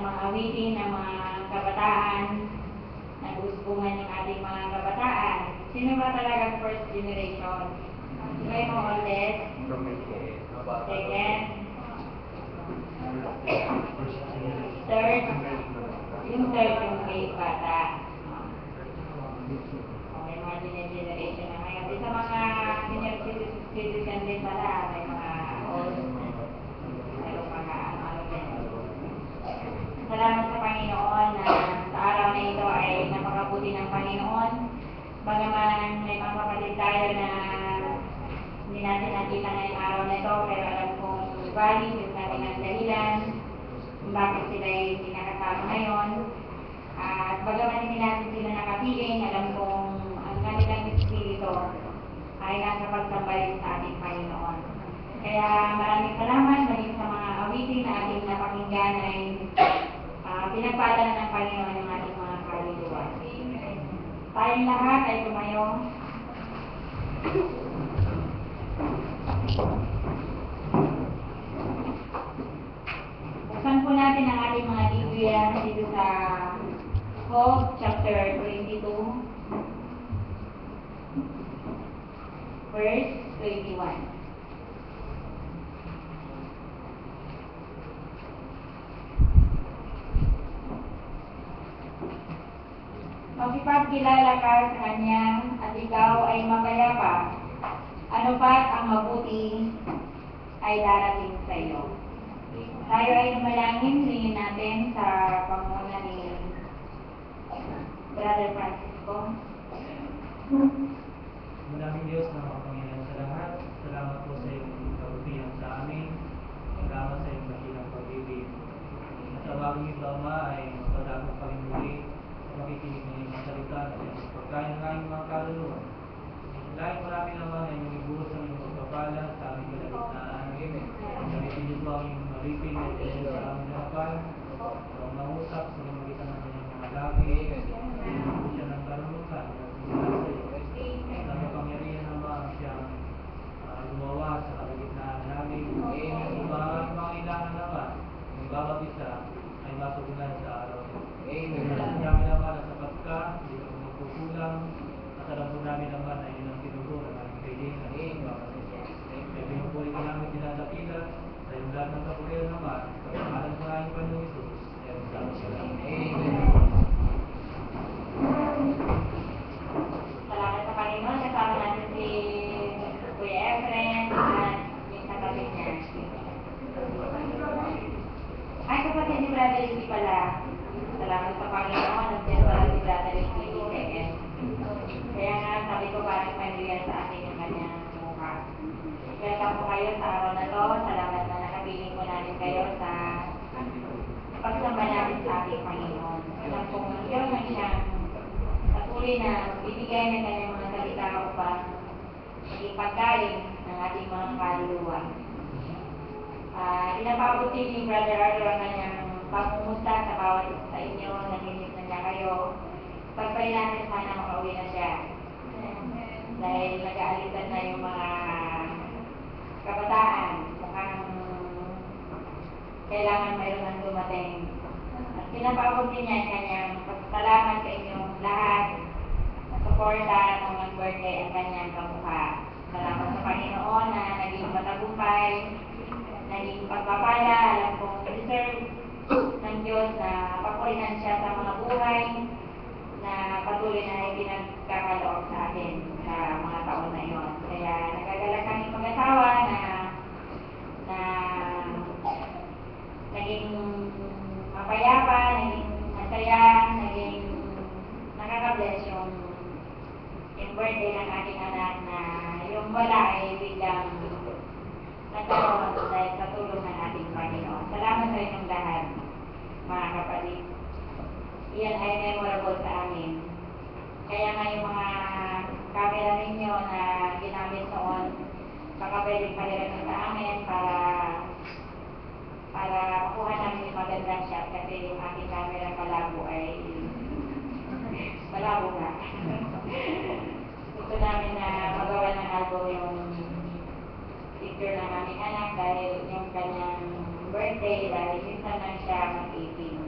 ng mga awitin ng mga kabataan, nag-usbungan yung ating mga kabataan. Sino ba talaga first generation? Sino yung mga oldest? Second? Third? Yung third yung kay bata. Okay, mga generation na ngayon. Sa mga senior citizen din pala, may mga old, mayroong mga ano din. Salamat sa Panginoon na sa araw na ito ay napakabuti ng Panginoon. Bagaman may mga kapatid tayo na hindi natin nakita ngayong araw na ito, pero alam kong valid yung natin ang dahilan kung bakit sila ay hindi nakasama ngayon. At bagaman hindi natin sila nakapiling, alam kong ang kanilang espiritu ay nasa pagsambahin sa ating Panginoon. Kaya maraming salamat maging sa mga awitin na ating napakinggan ay pinagpala ng Panginoon ng ating mga kaluluwa. Tayong lahat ay tumayo. Buksan po natin ang ating mga Biblia dito sa Job chapter 22, verse 21. Magpipagkilala ka sa kanyang at ikaw ay mapayapa. Ano pa't ang mabuti ay darating sa iyo. Tayo ay lumalangin, tingin natin sa pangunguna ni Brother Francisco. Maraming Diyos na makapangyarihan sa lahat. Salamat po sa iyong kabutihan sa amin. Salamat sa iyong dakilang pag-ibig. At tawagin ito, Ama, ay magpadagong pa rin muli sa makikinig ng iyong salita at iyong pagkain ng aming mga kaluluwa. Dahil marami naman ay yung ibuhos ng iyong pagpapala sa aming kalagitnaan. Gamitin niyo po ang iyong maripin at iyong sa aming harapan. Ang mangusap sa magitan ng iyong mga labi. Iyong po siya ng karunungan at mula sa iyo. Sa mapangyarihan naman siyang gumawa sa kalagitnaan namin. Kung mga kailangan naman, yung bawat isa ay matugunan sa araw nito. Alam namin naman na sapat ka, hindi ka magkukulang, at alam po namin naman na yun ang tinugo ng aming kailangan. Kaya pinupuli ka namin dinadapilan sa yung lahat ng kapulihan naman, sa pangalan ng aming Panginoong Isus. Salamat sa Panginoon. Kasama natin si Kuya Efren at yung kapatid niya. Ay, kapatid ni Brother Ricky pala. Salamat sa Panginoon at din pala si Brother Ricky second. Kaya nga sabi ko parang panilan sa akin yung kanyang mukha. Welcome po kayo sa araw na to. Salamat na nakapiling ko natin kayo sa pagsamba natin sa ating Panginoon. Alam kong ang Diyos ang siyang patuloy na bibigay ng kanyang mga salita upang maging pagkain ng ating mga kaluluwa. Pinapabot din ni Brother Arthur ang kanyang pangumusta sa bawat sa inyo, naginip na niya kayo. Pagparin natin sana makauwi na siya. Dahil nag-aalitan na yung mga kabataan. Mukhang kailangan mayroon ng dumating. At pinapabot din niya ang kanyang pagpasalamat sa inyong lahat na suporta ng mag-birthday ang kanyang kamukha. Salamat sa Panginoon na naging matagumpay, naging pagpapala. Alam kong deserve ng Diyos na papurihan siya sa mga buhay na patuloy na ipinagkakaloob sa atin sa mga taon na iyon. Kaya nagagalak kami mag-asawa na naging mapayapa, naging masaya, naging nakaka-bless yung birthday ng ating anak na yung wala ay biglang nagkaroon dahil sa tulong ng ating Panginoon. Salamat sa inyong lahat, mga kapatid. Iyan ay memorable sa amin. Kaya nga yung mga camera ninyo na ginamit noon, baka pwedeng paliran sa amin para makuha namin yung magandang shot kasi yung aking camera malabo ay malabo nga. Gusto namin na magawa ng album yung picture ng aming anak dahil yung kanyang birthday dahil minsan lang siya mag-18.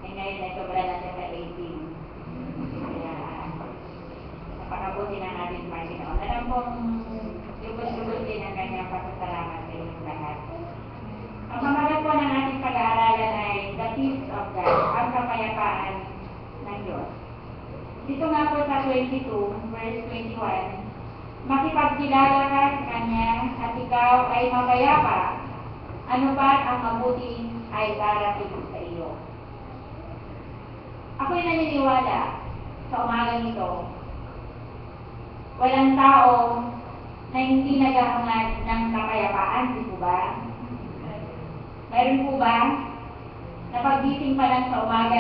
Eh ngayon ay sobra na siya sa 18. Kaya napakabuti ng ating Panginoon. Alam kong lubos-lubos din ang kanyang pasasalamat sa inyong lahat. Ang pamagat po ng ating pag-aaralan ay the peace of God, ang kapayapaan ng Diyos. Dito nga po sa 22, verse 21, makipagkilala ka sa Kanya at ikaw ay mapayapa, ano ba ang mabuti ay darating sa iyo. Ako'y naniniwala sa umagang ito, walang tao na hindi naghahangad ng kapayapaan, di po ba? Meron po ba na paggising pa lang sa umaga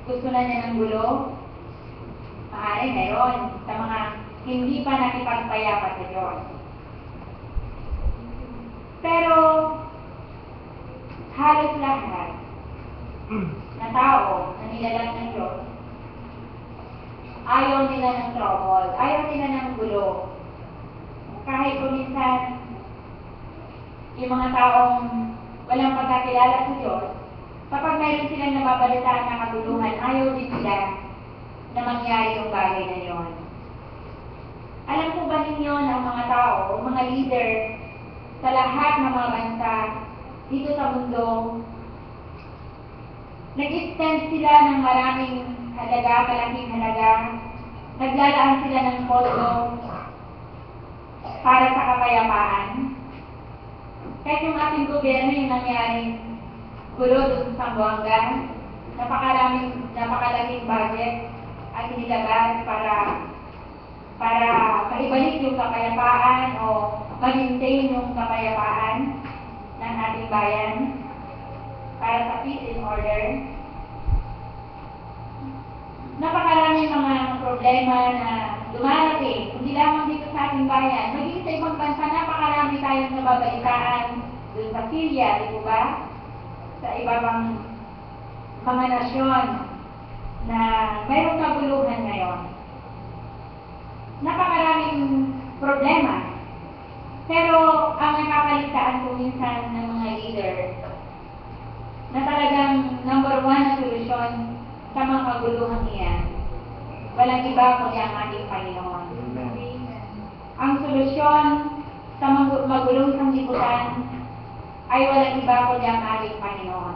gusto na niya ng gulo? Maaari meron sa mga hindi pa nakipagpayapa sa Diyos. Pero halos lahat na tao na nilalang ng Diyos, ayaw nila ng trouble, ayaw nila ng gulo. Kahit kuminsan, yung mga taong walang pagkakilala sa Diyos, kapag mayroon silang nababalitaan na kaguluhan, ayaw din nila na mangyari yung bagay na yun. Alam po ba ninyo na ang mga tao, mga leader sa lahat ng mga bansa dito sa mundo, nag-extend sila ng maraming halaga, malaking halaga, naglalaan sila ng pondo para sa kapayapaan. Kahit yung ating gobyerno yung nangyaring gulo doon sa Zamboanga, napakalaking budget at inilabas para maibalik yung kapayapaan o ma-maintain yung kapayapaan ng ating bayan para sa peace and order. Napakaraming mga problema na dumarating, hindi lamang dito sa ating bayan, maging sa ibang bansa, napakarami tayong nababalitaan doon sa Syria, di ba? Sa iba pang mga nasyon na mayroong kaguluhan ngayon. Napakaraming problema. Pero ang nakakalitaan ko minsan ng mga leader na talagang number one na solusyon sa mga kaguluhan niyan, walang iba kundi ang ating Panginoon. Ang solusyon sa magulong sanglibutan ay walang iba kundi ang ating Panginoon.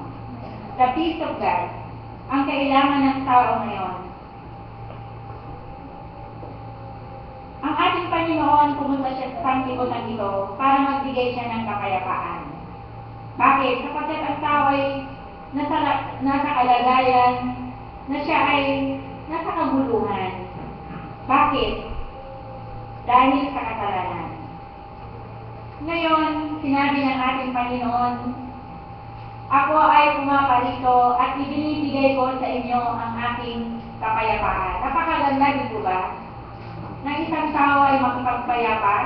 The peace of God, ang kailangan ng tao ngayon. Ang ating Panginoon, pumunta siya sa sanglibutan ito para magbigay siya ng kapayapaan. Bakit? Sapagkat ang tao ay nasa kalagayan na siya ay nasa kaguluhan. Bakit? Dahil sa kasalanan. Ngayon, sinabi ng ating Panginoon, ako ay pumaparito at ibinibigay ko sa inyo ang aking kapayapaan. Napakaganda dito ba? Na isang tao ay makipagpayapa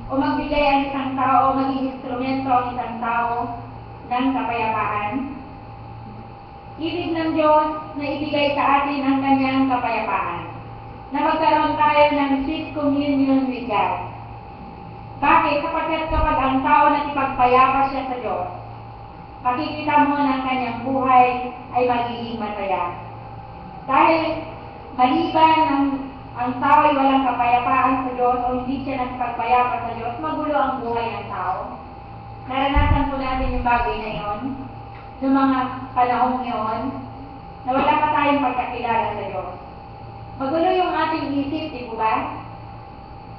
o magbigay ang isang tao, maging instrumento ang isang tao ng kapayapaan. Ibig ng Diyos na ibigay sa atin ang kanyang kapayapaan. Na magkaroon tayo ng sweet communion with God. Bakit? Kapag ang tao nakipagpayapa siya sa Diyos, makikita mo na ang kanyang buhay ay magiging masaya. Dahil maliban ang tao ay walang kapayapaan sa Diyos o hindi siya nakipagpayapa sa Diyos, magulo ang buhay ng tao. Naranasan po natin yung bagay na yon noong mga panahong yon na wala pa tayong pagkakilala sa Diyos. Magulo yung ating isip, di po ba?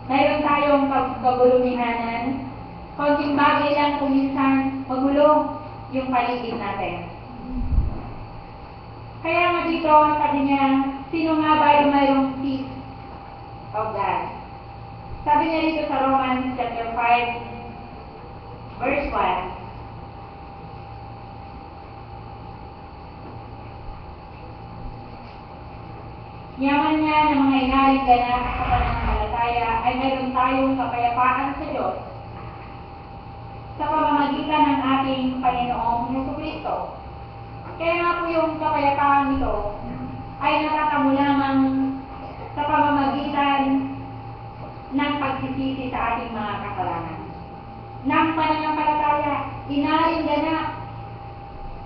Mayroon tayong kagulumihanan. Konting bagay lang kung minsan magulo yung paligid natin. Kaya nga dito, sabi niya, sino nga ba yung mayroong peace of God? Sabi niya dito sa Romans chapter 5, verse 1, yaman niya ng mga inaring ganap sa pananampalataya ay mayroon tayong kapayapaan sa Diyos sa pamamagitan ng ating Panginoong Jesucristo. Kaya nga po yung kapayapaan nito ay natatamo lamang sa pamamagitan ng pagsisisi sa ating mga kasalanan. ng pananampalataya, inaring ganap.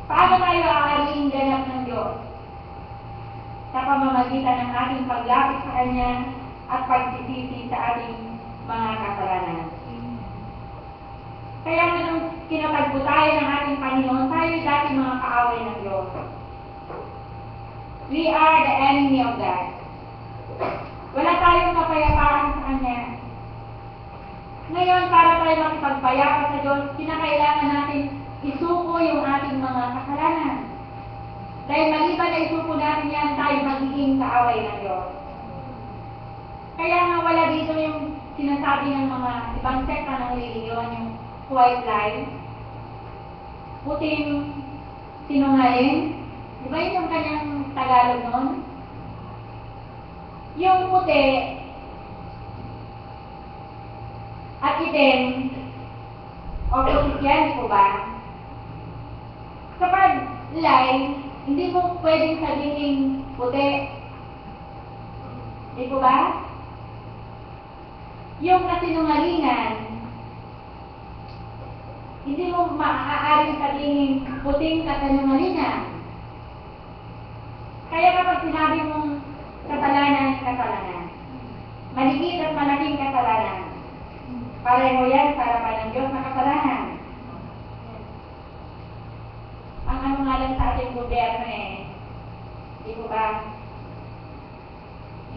Paano tayo aaring ganap ng Diyos? Sa pamamagitan ng ating paglapit sa Kanya at pagsisisi sa ating mga kasalanan. Kaya nga nung kinatagpo tayo ng ating Panginoon, tayo dati mga kaaway ng Diyos. We are the enemy of God. Wala tayong kapayapaan sa Kanya. Ngayon, para tayo makipagpayapa sa Diyos, kinakailangan natin isuko yung ating mga kasalanan. Dahil maliban na isuko natin yan, tayo magiging kaaway ng Diyos. Kaya nga wala dito yung sinasabi ng mga ibang sekta ng reliyon, yung white lie, puting sinungaling. Di ba yun yung kanyang Tagalog nun? Yung puti at itim o putik yan, di po ba? Kapag lie, hindi mo pwedeng sabihin puti. Di po ba? Yung kasinungalingan, hindi mo maaaring sabihin puting kasinungalingan. Kaya kapag sinabi mong kasalanan, kasalanan, maliit at malaking kasalanan, pareho yan sa harapan ng Diyos na kasalanan. Ang ano nga lang sa ating gobyerno di ko ba,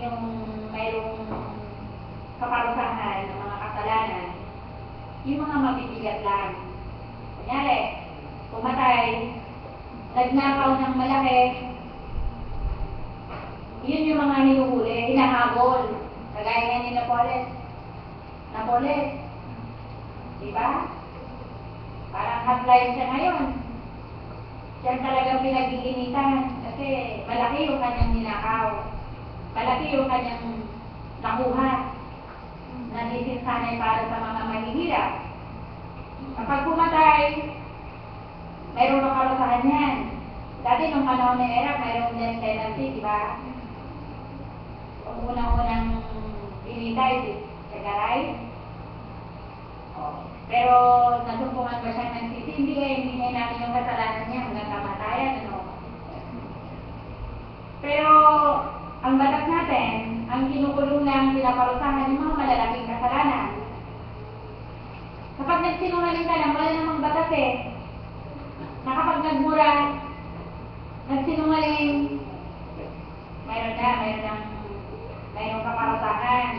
yung mayroong kaparusahan ng mga kasalanan, yung mga mabibigat lang. Kunyari, pumatay, nagnakaw ng malaki, yun yung mga hinuhuli, hinahabol. Kagaya nga ni Napoles. Diba? Parang hotline siya ngayon. Siya talagang pinag-iinitan kasi malaki yung kanyang ninakaw. Malaki yung kanyang nakuha. Nanisinsanay para sa mga mahihirap. Kapag pumatay, mayroong makarusahan yan. Dati nung panahon ni Era, mayroong death penalty, diba? Kung unang-unang initay si Garay. Pero nasumpungan ba siya ng sisi? Hindi niya namin yung kasalanan niya hanggang kamatayan. Pero ang batas natin, ang kinukulong lang pinaparusahan yung mga malalaking kasalanan. Kapag nagsinungaling ka lang, wala namang batas na kapag nagmura, nagsinungaling, mayroong kaparusahan.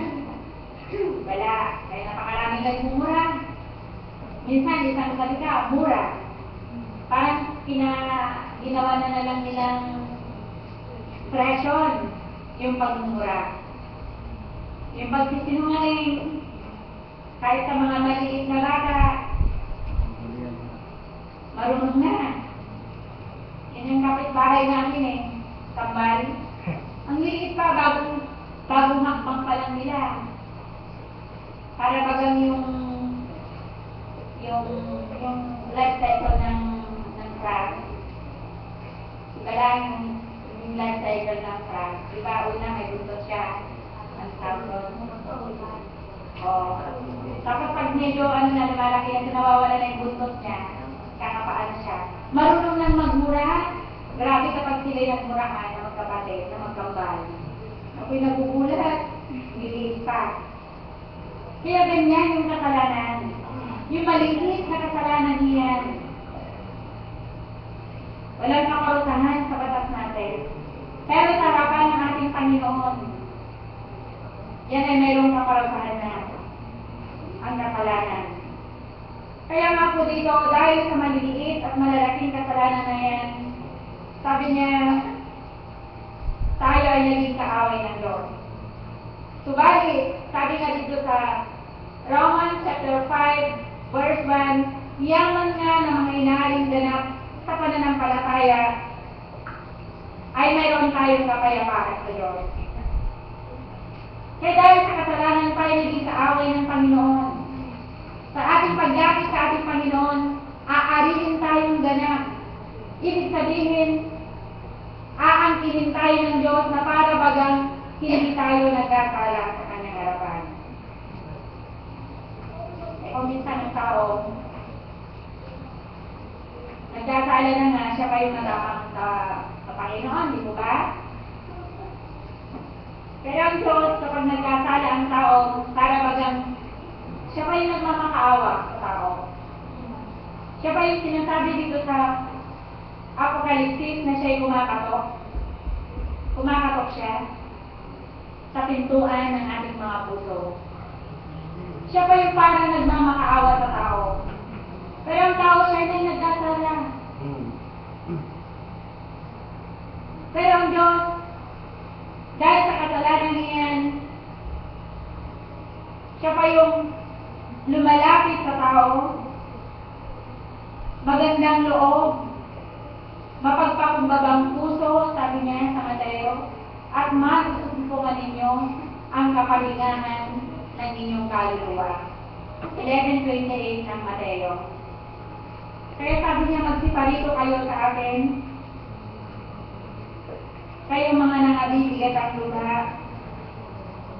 Wala. Kaya napakaraming nagmumura. Minsan, isang salita, mura. Parang ginawa na lang nilang presyon yung pagmumura. Yung pagsisinungaling, kahit sa mga maliit na bata, marunong na. Yan yung kapitbahay namin tambal. Ang liit pa, bagong hakbang pa lang nila. Para bagang yung life cycle ng crab. Iba lang yung life cycle ng crab. Diba, una may buntot siya. Ang tawag. Tapos pag medyo lumalaki yan, nawawala na yung buntot niya. Kakapaan siya. Marunong lang magmura. Grabe kapag sila yung murahan na magkapatid, na magkambal. Ako'y nagugulat. Niliit pa. Kaya ganyan yung kasalanan. Yung maliit na kasalanan niyan. Walang kaparusahan sa batas natin. Pero sa harapan ng ating Panginoon, yan ay mayroong kaparusahan na ang kasalanan. Kaya nga po dito, dahil sa maliliit at malalaking kasalanan na yan, sabi niya, tayo ay naging kaaway ng Diyos. Subalit, sabi nga dito sa Romans chapter 5, verse 1, yaman nga ng mga inaring ganap sa pananampalataya ay mayroon tayong kapayapaan sa Diyos. Kaya dahil sa kasalanan tayo naging kaaway ng Panginoon. Sa ating paglapit sa ating Panginoon, aarihin tayong ganap. Ibig sabihin, aangkinin tayo ng Diyos na para bagang hindi tayo nagkakala sa kanyang harapan. o minsan ng tao, nagkasala na nga siya pa yung nadamang sa Panginoon, di mo ba? Pero ang Diyos, kapag nagkasala ang tao, para bagang siya pa yung nagmamakaawa sa tao. Siya pa yung sinasabi dito sa Apokalipsis na siya'y kumakatok. Kumakatok siya sa pintuan ng ating mga puso. Siya pa yung parang nagmamakaawa sa tao. Pero ang tao siya na yung nagkasala. Pero ang Diyos, dahil sa kasalanan niyan, siya pa yung lumalapit sa tao, magandang loob, mapagpakumbabang puso, sabi niya sa Mateo, at masusuntungan ninyo ang kapalingahan ng inyong kaluluwa. 11:28 ng Mateo. Kaya sabi niya, magsiparito kayo sa akin, kayo mga nangabibigat ang luha,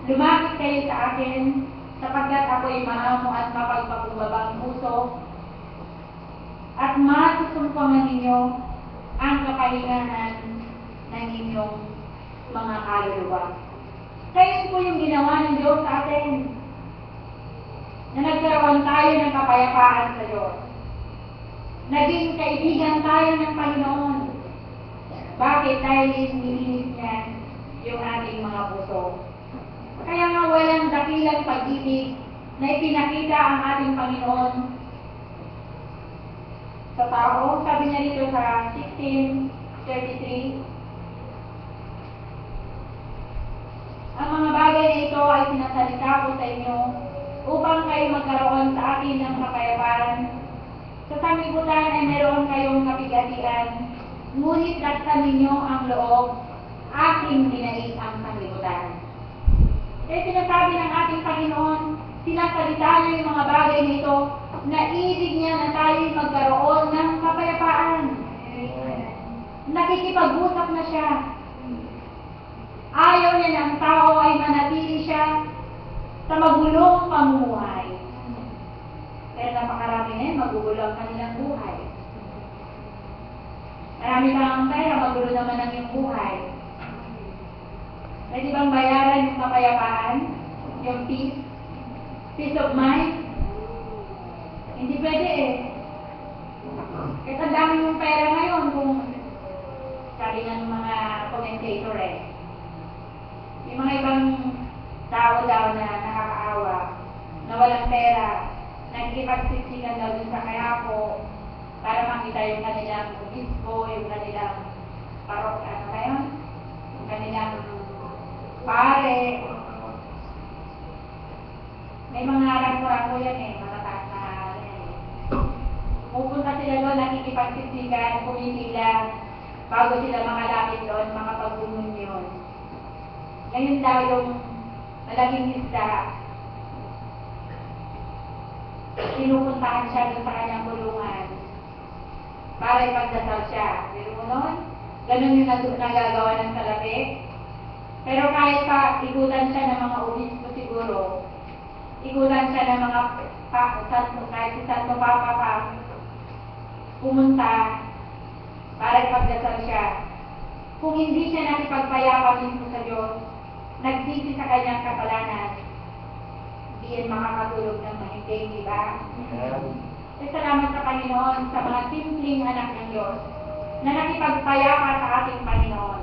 lumapit kayo sa akin, sapagkat ako'y maamo at mapagpakumbabang puso, at masusuntungan ninyo ang kapalingahan ng inyong mga kaluluwa. Kaya po yung ginawa ng Diyos sa atin, na nagkaroon tayo ng kapayapaan sa Diyos. Naging kaibigan tayo ng Panginoon. Bakit? Dahil nilinis niya yung ating mga puso. Kaya nga walang dakilang pag-ibig na ipinakita ang ating Panginoon sa tao. Sabi niya dito sa 16:33, ang mga bagay na ito ay sinasalita ko sa inyo upang kayo magkaroon sa akin ng kapayapaan. Sa sanglibutan ay meron kayong kapigatian, ngunit laksan ninyo ang loob, aking dinait ang sanglibutan. Kaya sinasabi ng ating Panginoon, sinasalita niya yung mga bagay nito, na ibig niya na tayo magkaroon ng kapayapaan. Nakikipag-usap na siya. Ayaw niya na ang tao ay manatili siya sa magulong pamumuhay. Pero napakarami na yun, magugulo ang kanilang buhay. Marami kang pera, magulo naman ang iyong buhay. Pwede bang bayaran yung kapayapaan? Yung peace? Peace of mind? Hindi pwede eh. Kasi ang dami yung pera ngayon kung sabi ng mga commentator eh. Yung mga ibang tao daw na nakakaawa, na walang pera, nagkipagsiksikan daw dun sa Quiapo para makita yung kanilang obispo, yung kanilang parok, ano ba yun? Yung kanilang pare. May mga rangko-rangko yan eh, mga taas na yan eh. Pupunta sila doon, nakikipagsiksikan, pumipila, bago sila makalapit doon, makapag-unon yun. Ngayon daw yung malaging isda, pinupuntahan siya doon sa kanyang bulungan para ipagdasal siya. Pero mo nun, ganun yung nagagawa ng salapi. Pero kahit pa ikutan siya ng mga obispo siguro, ikutan siya ng mga kahit si Santo Papa pa, pumunta para ipagdasal siya. Kung hindi siya nakipagpayapa mismo sa Diyos, nagsisi sa kanyang kasalanan, hindi yan makakatulog ng mahimbing, di ba? Salamat sa Panginoon sa mga simpleng anak ng Diyos na nakipagpayapa sa ating Panginoon.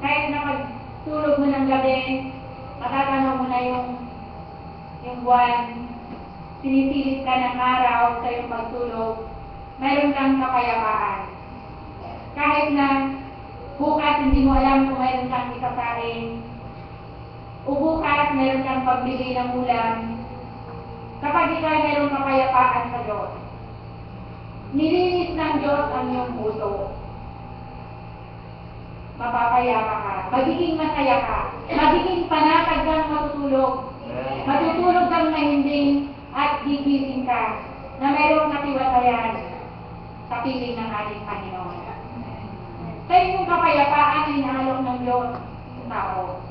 Kahit na magtulog mo ng gabi, matatanaw mo na yung buwan, sinisilip ka ng araw sa iyong pagtulog, mayroon kang kapayapaan. Kahit na bukas hindi mo alam kung mayroon kang isasain, o bukas mayroon kang pagbili ng ulam, kapag ikaw mayroong kapayapaan sa Diyos, nilinis ng Diyos ang iyong puso. Mapapayapa ka, magiging masaya ka, magiging panatag kang matutulog, matutulog kang mahimbing at gigising ka na mayroong katiwatayan sa piling ng ating Panginoon. Kaya yung kapayapaan ay inaalok ng Diyos sa tao.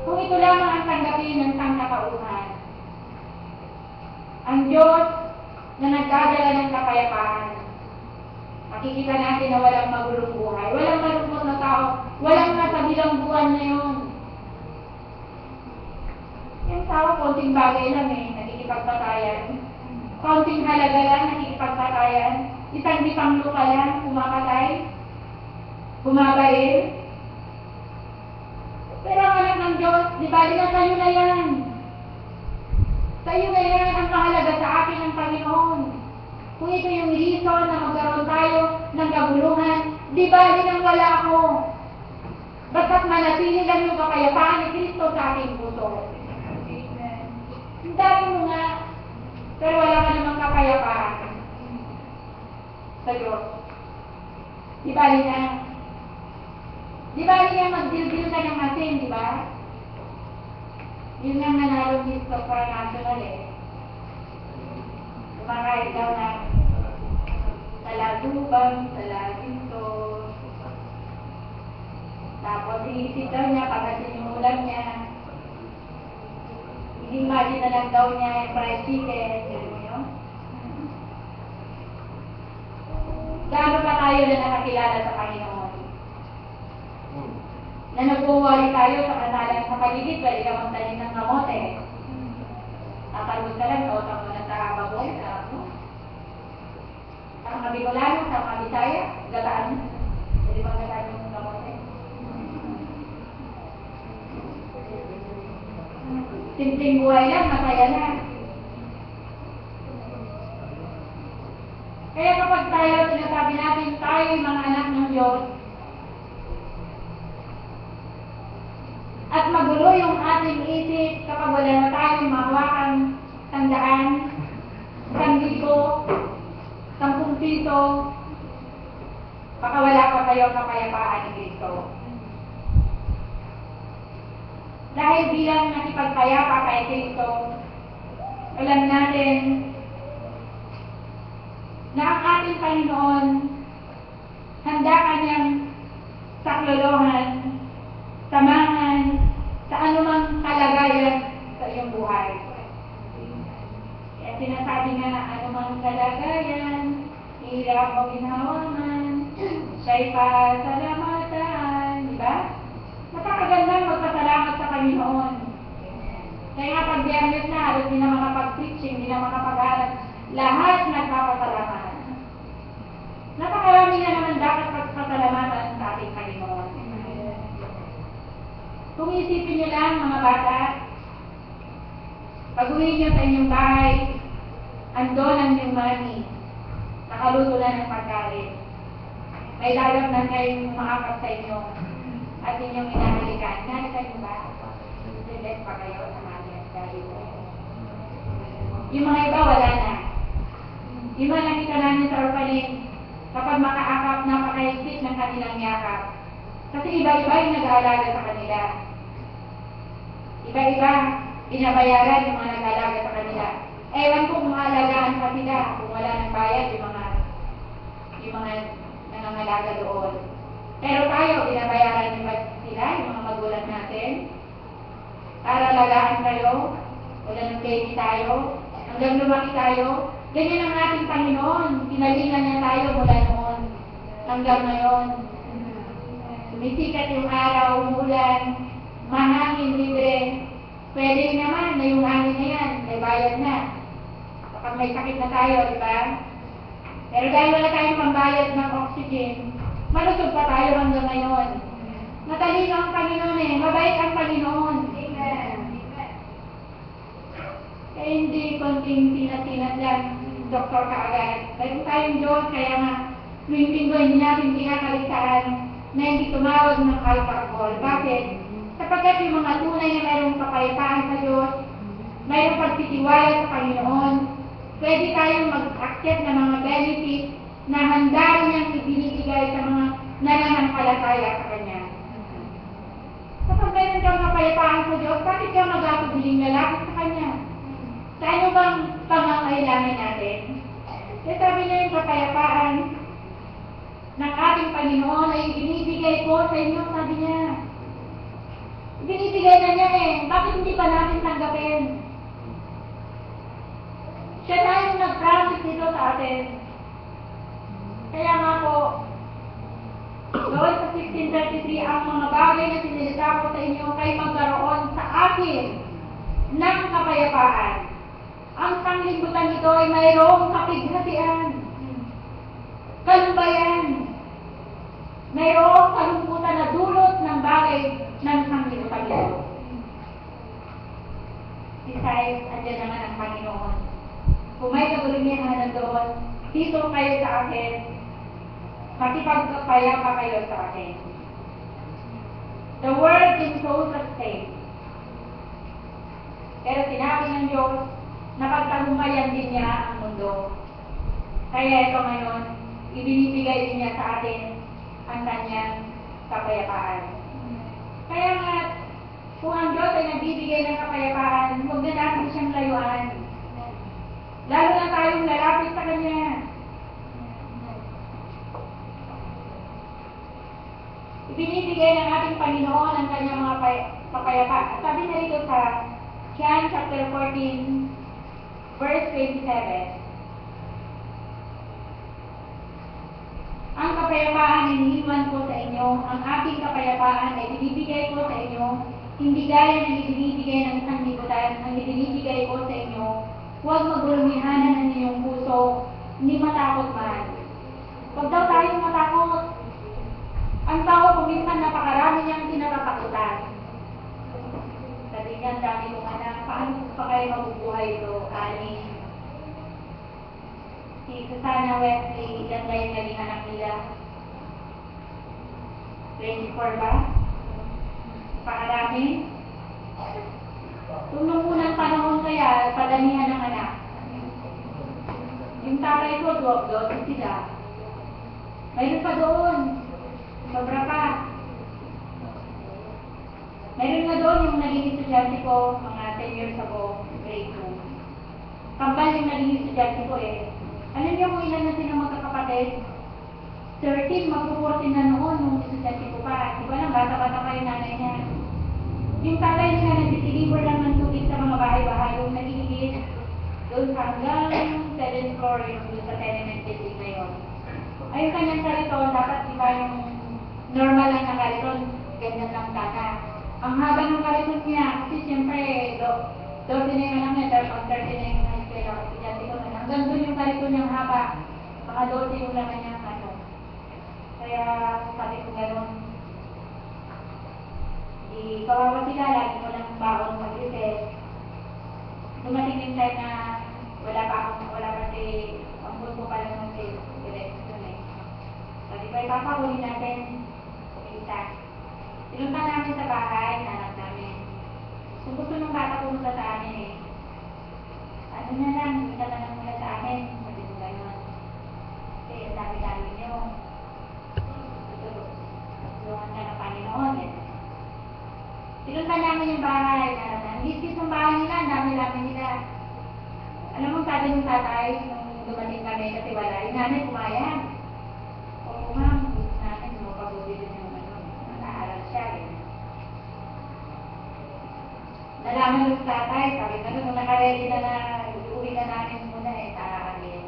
Kung ito lamang ang tanggapin ng sangkatauhan, Ang Diyos na nagdadala ng kapayapaan. Makikita natin na walang magulong buhay, walang malungkot na tao, walang nasa bilangguan na yun. Yung tao, konting bagay lang nakikipagbatayan. Konting halaga lang, nakikipagbatayan. Isang dipang lupa lang, pumapatay, bumabaril. Pero ang anak ng Diyos, di ba, sa'yo na yan. Sa'yo na yan ang mahalaga sa akin ng Panginoon. Kung ito yung reason na magkaroon tayo ng kabulungan, di ba, din ang wala ako. Basta't manatili lang yung kapayapaan ni Kristo sa aking puso. Ang dami mo nga, pero wala ka namang kapayapaan sa Diyos. Di ba niya? Di ba niya magdildil ka ng asin, di ba? Yun nga nanalo Miss Supranational Kumakain daw ng taladubang, taladito. Tapos iisip daw niya pag sinimulan niya. I-imagine na lang daw niya yung fried chicken. Gaano pa tayo na nakakilala sa Panginoon? Na nag-worry tayo sa kanalang sa paligid, pwede ka magtanim ng kamote. Tatagod ka lang, kautang mo na sa baboy, sa ano. Sa mga Bicolano, sa mga Bisaya, gataan. Pwede bang gataan yung kamote? Simpleng buhay lang, masaya na. Kaya kapag tayo, sinasabi natin, tayo yung mga anak ng Diyos, at magulo yung ating isip kapag wala na tayong mahawakang tandaan, 1,000, 10 piso, baka wala pa kayong kapayapaan ni Kristo. Dahil bilang nakipagpayapa kay Kristo, alam natin na ang ating Panginoon handa kanyang saklolohan, samahan, sa anumang kalagayan sa iyong buhay. Kaya sinasabi nga, anumang kalagayan, hirap o ginhawa man, siya'y pasalamatan, di ba? Napakagandang magpasalamat sa Panginoon. Kaya nga pag Biyernes na, halos di na makapag-preaching, di na makapag-aral, lahat nagpapasalamat. Napakarami na naman dapat pagpasalamatan sa ating Panginoon. Kung isipin nyo lang, mga bata, pag-uwi nyo sa inyong bahay, andon ang inyong mami, nakaluto na ng pagkain. May lalap na kayong umakap sa inyo at inyong inahalikan. Nalikan nyo ba? Silet pa kayo sa mami at daddy mo. Yung mga iba, wala na. Yung mga nakita namin sa orphanage, kapag makaakap, napakahigpit ng kanilang yakap. Kasi iba-iba yung nag-aalaga sa kanila. Iba-iba, binabayaran yung mga nag-aalaga sa kanila. Ewan ko kung maalagaan pa sila, kung wala ng bayad yung mga nangangalaga doon. Pero tayo, binabayaran yung ba sila, yung mga magulang natin? Para alagaan kayo, wala ng baby tayo, hanggang lumaki tayo. Ganyan ang ating Panginoon, pinalingan niya tayo mula noon, hanggang ngayon. Sumisikat yung araw, umulan, mahangin, libre. Pwede naman na yung hangin na yan, may bayad na. Kapag may sakit na tayo, di ba? Pero dahil wala tayong pambayad ng oxygen, malusog pa tayo hanggang ngayon. Matalino ang Panginoon mabait ang Panginoon. Amen. Kaya hindi konting tinat-tinat lang, doktor kaagad. Mayroon tayong Diyos, kaya nga, tuwing linggo hindi natin pinakalitaan na hindi tumawag ng alcohol. Bakit? Sapagkat yung mga tunay na mayroong kapayapaan sa Diyos, mayroong pagtitiwala sa Panginoon, pwede tayong mag-accept ng mga benefits na handa niyang ibinibigay sa mga nananampalataya sa Kanya. Kapag mayroon kang kapayapaan sa Diyos, bakit ka mag-atubiling lalaki sa Kanya? Sa ano bang pangangailangan natin? Kaya sabi niya yung kapayapaan ng ating Panginoon ay binibigay ko sa inyo, sabi niya. Binibigay na niya Bakit hindi pa natin tanggapin? Siya na yung nag-promise dito sa atin. Kaya nga po, gawin sa 1633 ang mga bagay na sinilita ko sa inyo kay magkaroon sa akin ng kapayapaan. Ang sanglibutan nito ay mayroong kapighatian, kalubayan, mayroong kalungkutan na dulot ng bagay ng sanglibutan nito. Besides, andyan naman ang Panginoon. Kung may kagulingan doon, dito kayo sa akin, makipagpapayapa kayo sa akin. The world imposed a state. Pero sinabi ng Diyos, napagtagumpayan din niya ang mundo. Kaya ito ngayon, ibinibigay din niya sa atin ang kanyang kapayapaan. Kaya nga, kung ang Diyos ay nagbibigay ng kapayapaan, huwag na natin siyang layuan. Lalo na tayong lalapit sa Kanya. Ibinibigay ng ating Panginoon ang Kanyang mga kapayapaan. Sabi na rito sa John chapter 14, verse 27. Ang kapayapaan ay iniwan ko sa inyo, ang aking kapayapaan ay binibigay ko sa inyo, hindi gaya ng ibinibigay ng sanglibutan, ang ibinibigay ko sa inyo, huwag magulumihanan ang inyong puso, hindi matakot man. Huwag daw tayong matakot. Ang tao kuminsan napakarami niyang kinatatakutan. Sabi niya, dami kong anak, paano pa kayo mabubuhay ito? Ani. Si Susana Wesley, ganda yung naging anak nila. 24 ba? Pakarami. Nung unang panahon kaya, padamihan ng anak. Yung tatay ko, doon sila. Mayroon pa doon. Sobra pa. Mayroon nga doon yung naging estudyante ko, mga 10 years ago, grade 2. Kambal yung naging estudyante ko eh. Alam niyo kung ilan na sila magkakapatid? 13, magpo-14 na noon nung estudyante ko pa. Di ba lang, bata-bata pa yung nanay niya. Yung tatay nila nag-deliver lang ng tubig sa mga bahay-bahay, yung nagigigit doon hanggang 7th floor yung doon sa tenement building na yun. Ay, yung kanyang kariton, dapat di ba yung normal lang na kariton, ganyan lang data. Ang haba ng kariton niya, kasi siyempre, 12 na yung anak niya, pero pag 30 na yung eskwela, estudyante ko na. Hanggang doon yung kariton niyang haba, mga 12 yung laman niya, ano. Kaya, sabi ko gano'n, kawawa sila, lagi mo lang baon mag-reset. Dumating yung time na wala kasi, ang bull ko pala ng election eh. Sabi ko, ipapahuli natin, isa. Tinunta namin sa bahay, nanap namin. Kung gusto ng bata pumunta sa amin eh. Ano na lang, punta na lang muna sa amin. Sabi ko gano'n. Kasi ang dami-dami nyo. Tulungan ka ng Panginoon eh. Tinunta namin yung bahay, ang litis ng bahay nila, ang dami-dami nila. Alam mo, sabi ng tatay, nung dumating kami kasi wala, yung nanay pumayag. Oo ma'am, gusto namin, mapabuti din yung nag-aaral siya eh. Nalaman yung tatay, sabi na nung nakaredy na iuwi na namin muna eh sa amin.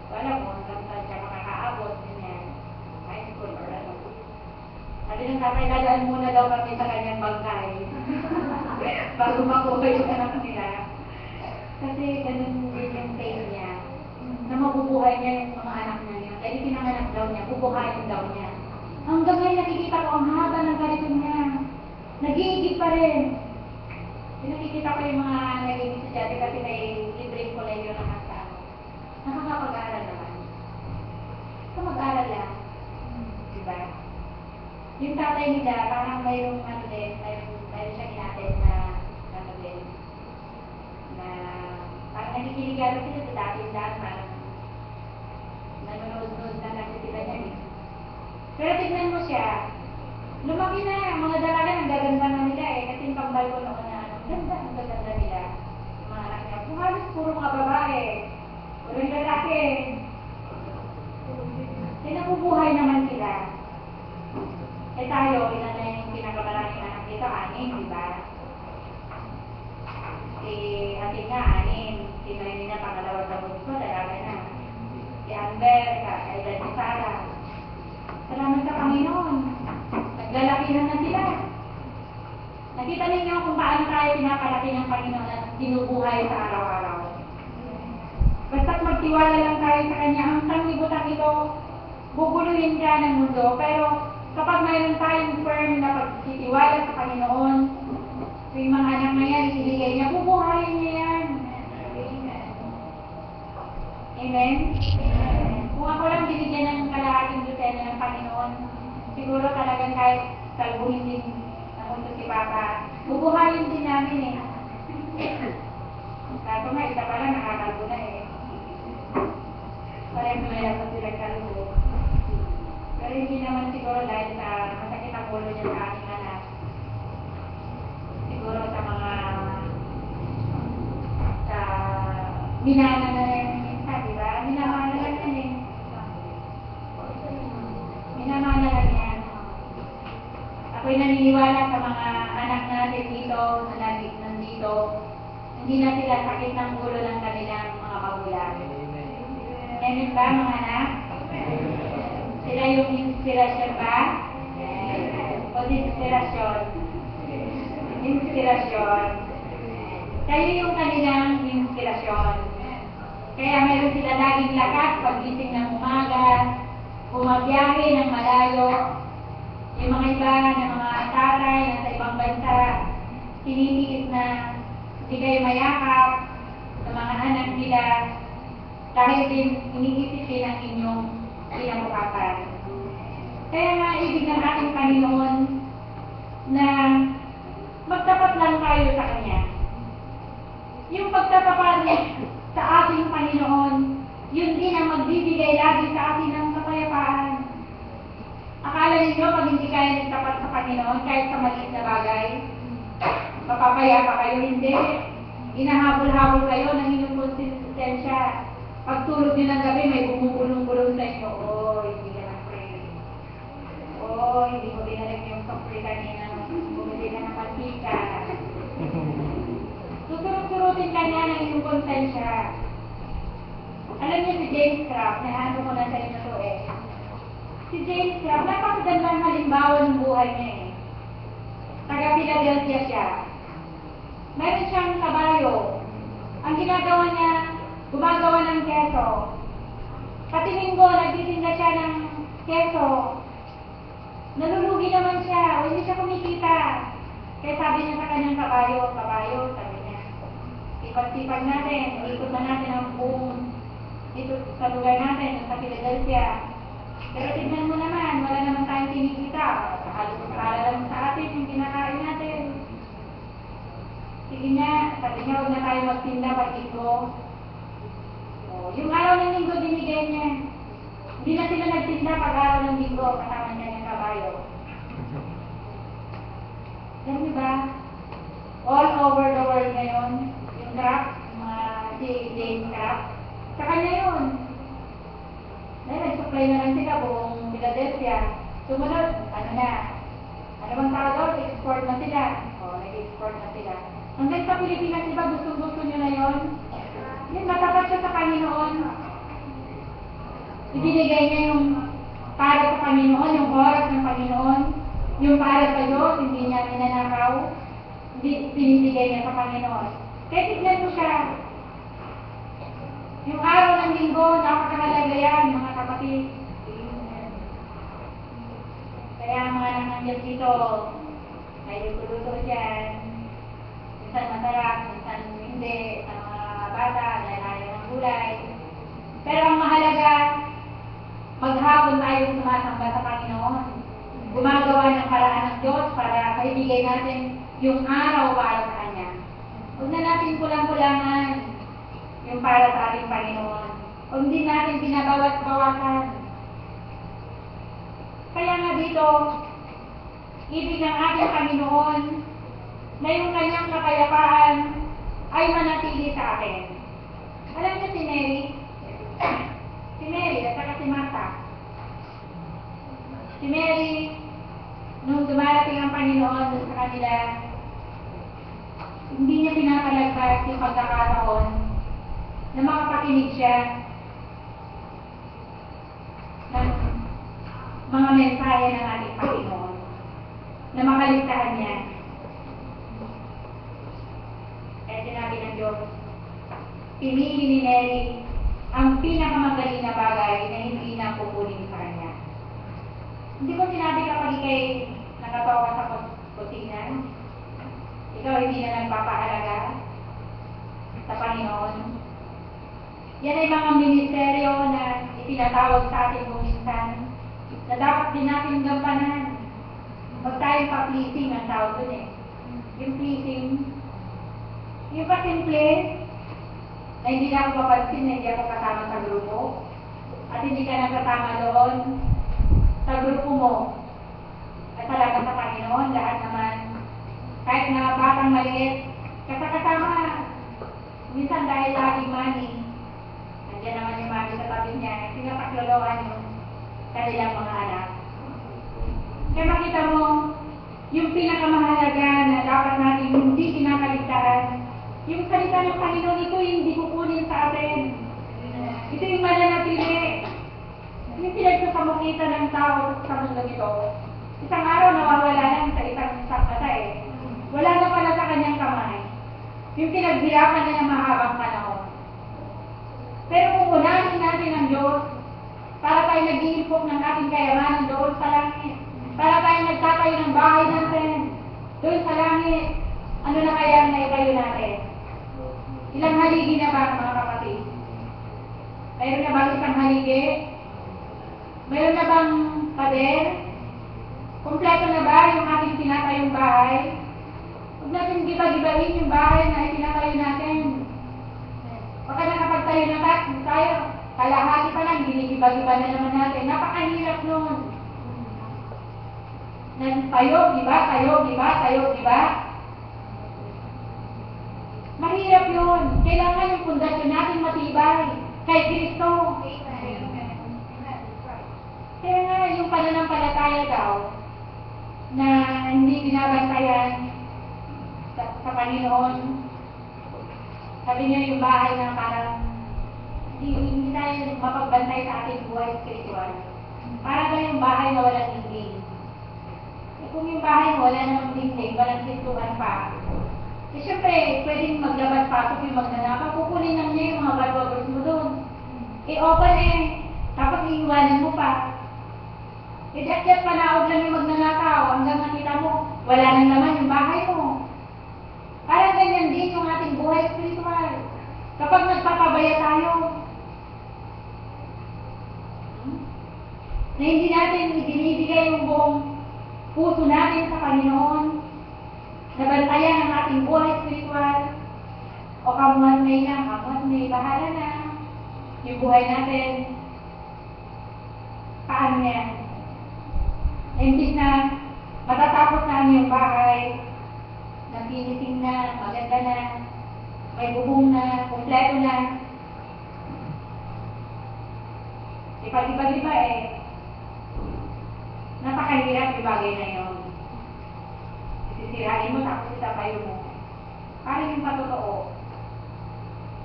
Wala mo, hanggang saan siya makakaabot, ganyan. High school or ano. Sabi ng tatay, dadaan muna daw kami sa kanyang bangkay. Bago makuha yung anak nila. Kasi ganun din yung faith niya. Na mabubuhay niya yung mga anak niya. Kaya pinanganak daw niya, bubuhayin daw niya. Hanggang ngayon nakikita ko ang haba ng kariton niya. Nag-iigit pa rin. Nakikita ko yung mga naging estudyante kasi may libreng kolegyo naman sa ano. Nakakapag-aaral naman. So mag-aaral lang. Diba? Yung tatay nila, parang mayroong ano din, mayroon siya ginatid na ano din, na parang nakikiligaro sila sa dati-dati, parang nanonood-nood na lang sila niya eh. Pero tignan mo siya, lumaki na, mga dalaga ang gaganda na nila eh, kasi yung kambal ko noon na ano, ang gaganda nila, yung mga anak niya. Kung halos puro mga babae, puro yung lalaki, nabubuhay naman sila. Eh tayo, ilan na yung pinakamaraming anak dito? 6, di ba? Si ating nga, 6. Si Noemi na pangalawa sa si Amber, kay Daddy Sara. Salamat sa Panginoon. Naglalakihan na sila. Nakita ninyo kung paano tayo pinapalaki ng Panginoon at binubuhay sa araw-araw. Basta't magtiwala lang tayo sa Kanya, ang sanglibutan ito, guguluhin ka ng mundo. Pero kapag mayroon tayong firm na pagtitiwala sa Panginoon, yung mga anak na yan, ibigay niya, bubuhayin niya yan. Amen? Kung ako lang binigyan ng kalahating dosena ng Panginoon, siguro talagang kahit salbuhin din ng mundo si Papa, bubuhayin din namin eh. Kaso nga, isa pala nakakalbo na eh. Parang mayroon pa silang kalbo. Pero hindi naman siguro dahil sa masakit ang ulo niya sa aking anak. Siguro sa mga minana na yung minsan, di ba? Minamana lang yan eh. Minamana lang yan. Ako'y naniniwala sa mga anak natin dito, na nandito, hindi na sila sakit ng ulo ng kanilang mga magulang. Amen ba mga anak? Sila yung inspirasyon ba? O inspirasyon? Inspirasyon. Kayo yung kanilang inspirasyon. Kaya meron sila laging lakas paggising ng umaga, bumabiyahe ng malayo. Yung mga iba na mga taray na sa ibang bansa, sininiis na hindi kayo mayakap sa mga anak nila dahil din iniisip din ang inyong kinabukasan. Kaya nga ibig ng ating Panginoon na magtapat lang tayo sa Kanya. Yung pagtatapat sa ating Panginoon, yun din ang magbibigay lagi sa atin ng kapayapaan. Akala ninyo pag hindi kayo nagtapat sa Panginoon kahit sa maliit na bagay, mapapayapa kayo, hindi. Inahabol-habol kayo ng inyong konsistensya. Pagtulog nyo ng gabi, may bumubulong-bulong sa inyo. Hindi ka na-pray. Hindi mo dinalag yung pag-pray kanina. Bumili ka ng mantika. Susurot-surutin ka niya ng inyong konsensya. Alam niyo si James Craft, naano ko na sa inyo to eh. Si James Craft, napakagandang halimbawa ng buhay niya eh. Taga-Philadelphia siya. Meron siyang kabayo. Ang ginagawa niya, gumagawa ng keso. Pati linggo, nagtitinda siya ng keso. Nalulugi naman siya, o hindi siya kumikita. Kaya sabi niya sa kanyang kabayo, sabi niya, sipag-sipag natin, ikot na natin ang buong dito sa lugar natin, sa Philadelphia. Pero tignan mo naman, wala naman tayong kinikita. Halos lang sa atin yung kinakain natin. Sige niya, sabi niya, huwag na tayo magtinda pag-linggo. Yung araw ng linggo, binigay niya. Hindi na sila nagtinda pag-araw ng linggo, kasama niya ng kabayo. Alam niyo ba, all over the world ngayon, yung craft, si James Craft, sa kanya yun. Dahil nag-supply na lang sila buong Philadelphia. Sumunod, ano bang tao doon? Export na sila. Nag-export na sila. Hanggang sa Pilipinas, diba gusto nyo na yun? Yun, matapat siya sa Panginoon. Ibinigay niya yung para sa Panginoon, yung oras ng Panginoon. Yung para sa Diyos, hindi niya ninanakaw. Binibigay niya sa Panginoon. Kaya tignan mo siya. Yung araw ng linggo, napakahalaga yan, mga kapatid. Kaya mga nangyayari dito, may luto-luto dyan. Minsan masarap, minsan hindi, sa mga bata, dahil ayaw ng gulay. Pero ang mahalaga, maghapon tayo sumasamba sa Panginoon. Gumagawa ng paraan ng Diyos para maibigay natin yung araw para sa Kanya. Huwag na natin kulang-kulangan yung para sa ating Panginoon. Huwag din natin binabawat-bawasan. Kaya nga dito, ibig ng ating Panginoon na yung kanyang kapayapaan ay manatili sa atin. Alam niyo si Mary? Si Mary at saka si Martha. Si Mary, nung dumarating ang Panginoon sa kanila, hindi niya pinapalagpas yung pagkakataon na makapakinig siya mga mensahe ng ating Panginoon na makaligtaan niya. Kaya sinabi ng Diyos, pinili ni Mary ang pinakamagaling na bagay na hindi na kukunin sa kanya. Hindi ko sinabi kapag ikay nakatawa sa kusina, ikaw hindi na nagpapahalaga sa Panginoon. Yan ay mga ministeryo na itinatawag sa atin kung minsan na dapat din natin gampanan. Huwag tayong pa-pleasing ang tawag dun eh. Yung pleasing, yung pasimple, na hindi na ako papansin na hindi ako kasama sa grupo at hindi ka nakasama doon sa grupo mo at talaga sa Panginoon, lahat naman kahit na batang maliit kasama minsan dahil laging money nandiyan naman yung money sa tabi niya sinapaklolohan yung kanilang mga anak. Kaya makita mo yung pinakamahalaga na dapat natin hindi kinakaligtaan. Yung salita ng Panginoon, ito yung hindi kukunin sa atin. Ito yung mananatili. Yung pinagsasamukitan ng tao sa mundo ito. Isang araw nawawala lang sa isang sakata eh. Wala na pala sa kanyang kamay. Yung pinaghirapan na ng mahabang panahon. Pero kung unahin natin ang Diyos, para tayo nag-iimpok ng ating kayamanan doon sa langit. Para tayo nagtatayo ng bahay natin doon sa langit. Ano na kaya ang naitayo natin? Ilang haligi na ba, mga kapatid? Mayroon na bang isang haligi? Mayroon na bang pader? Kompleto na ba yung ating tinatayong bahay? Huwag natin giba-gibain yung bahay na itinatayo natin. Baka nakapagtayo na tayo, kalahati pa lang, ginigiba-giba na naman natin. Napakahirap nun. Tayo, diba? Tayo, diba? Mahirap yun. Kailangan yung pundasyon natin matibay kay Kristo. Kaya nga, yung pananampalataya daw na hindi binabantayan sa Panginoon. Sabi niya yung bahay na parang hindi tayo mapagbantay sa ating buhay spiritual. Para daw yung bahay na walang dingding. Kung yung bahay mo wala namang dingding, walang sintuhan pa. Eh, syempre, pwedeng maglabas-pasok yung magnanakaw, kukunin lang niya yung mga barbagos mo doon. I-open tapos iiwanan mo pa. Diyat-diyat panaog lang yung magnanakaw, hanggang nakita mo, wala nang naman yung bahay mo. Parang ganyan din yung ating buhay spiritual. Kapag nagpapabaya tayo, na hindi natin ibinibigay yung buong puso natin sa Panginoon, nabantayan ang ating buhay spiritual, o kamuhan may bahala na, yung buhay natin, paano yan? Imbis na matatapos na yung bahay, napinising na, maganda na, may bubong na, kompleto na. Ipag-iba napakahirap yung bagay na yun. Sisirain mo tapos itapayo mo. Parang yung patotoo.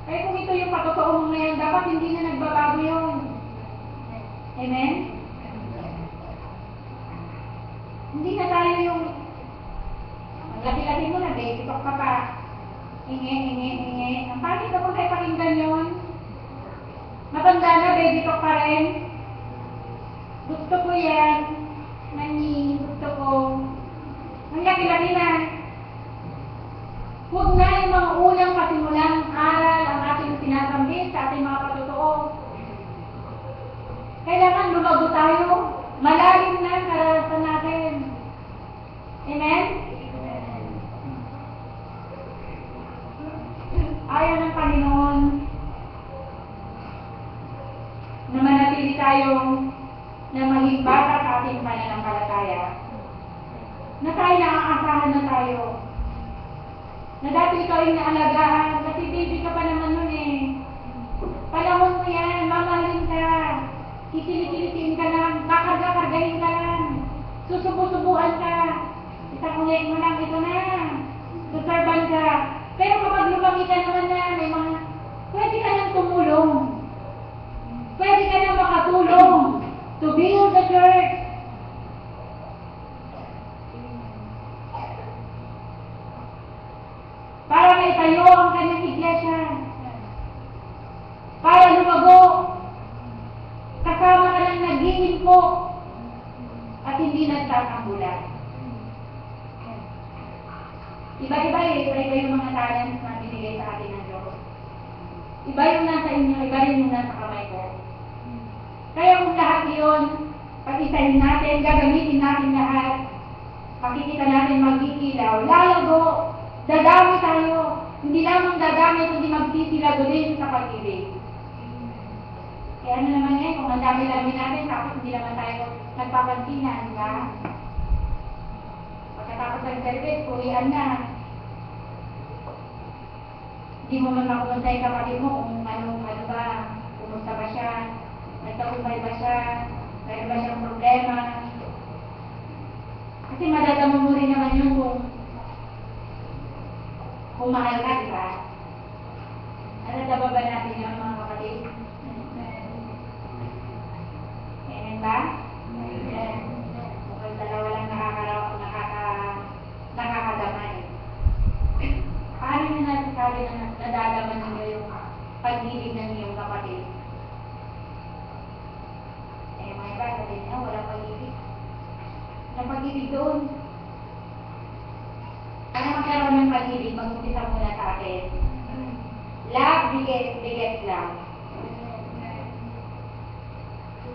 Kaya kung ito yung patotoo mo ngayon, dapat hindi na nagbabago yun. Amen? Hindi na tayo yung ang laki-laki mo na, baby talk ka pa. Inge. Ang pangit na kung kayo pakinggan yun. Matanda na, baby talk pa rin. Gusto ko yan. Gusto ko. Ang laki-laki na. Huwag na yung mga unang pasimulang aral ang ating sinasambit sa ating mga patotoo. Kailangan lumago tayo. Malalim na ang karanasan natin. Amen? Ayaw ng Panginoon na manatili tayong na maging bata sa ating pananampalataya. Na tayo nakakasahan na tayo. Na dati ikaw yung naalagaan, kasi baby ka pa naman nun eh. Panahon mo yan, mamahalin ka. Kikili-kilitin ka lang, kakarga-kargahin ka lang. Susubo-subuan ka. Isang ulit mo lang, ito na. Suserban ka. Pero kapag lumaki ka naman na, may mga, pwede ka nang tumulong. Pwede ka nang makatulong to build the church. Iba-iba iba yung mga talents na binigay sa atin ng Diyos. Iba yung nasa inyo, iba rin yung nasa kamay ko. Kaya kung lahat yun, pag-isahin natin, gagamitin natin lahat, makikita natin magkikilaw, lalago, dadami tayo, hindi lamang dadami, kundi magsisilago din sa pag-ibig. Kaya ano naman yan, kung ang dami-dami natin, tapos hindi naman tayo nagpapansinan, di ba? Pagkatapos ng service, uwian na. Hindi mo man makumusta yung kapatid mo kung ano ba, kumusta ba siya, nagtagumpay ba siya, mayroon ba siyang problema. Kasi madadama mo rin naman yun kung mahal ka, di ba? Nadadama ba natin yun, mga kapatid? Ayan ba? Ayan. Kung dalawa lang nakakadamay. Paano nyo nasasabi na nadadama ninyo yung pag-ibig ng iyong kapatid? Eh, mga iba, sabihin niya, walang pag-ibig. Walang pag-ibig doon. Para magkaroon ng pag-ibig, mag-umpisa muna sa atin. Love, biget lang.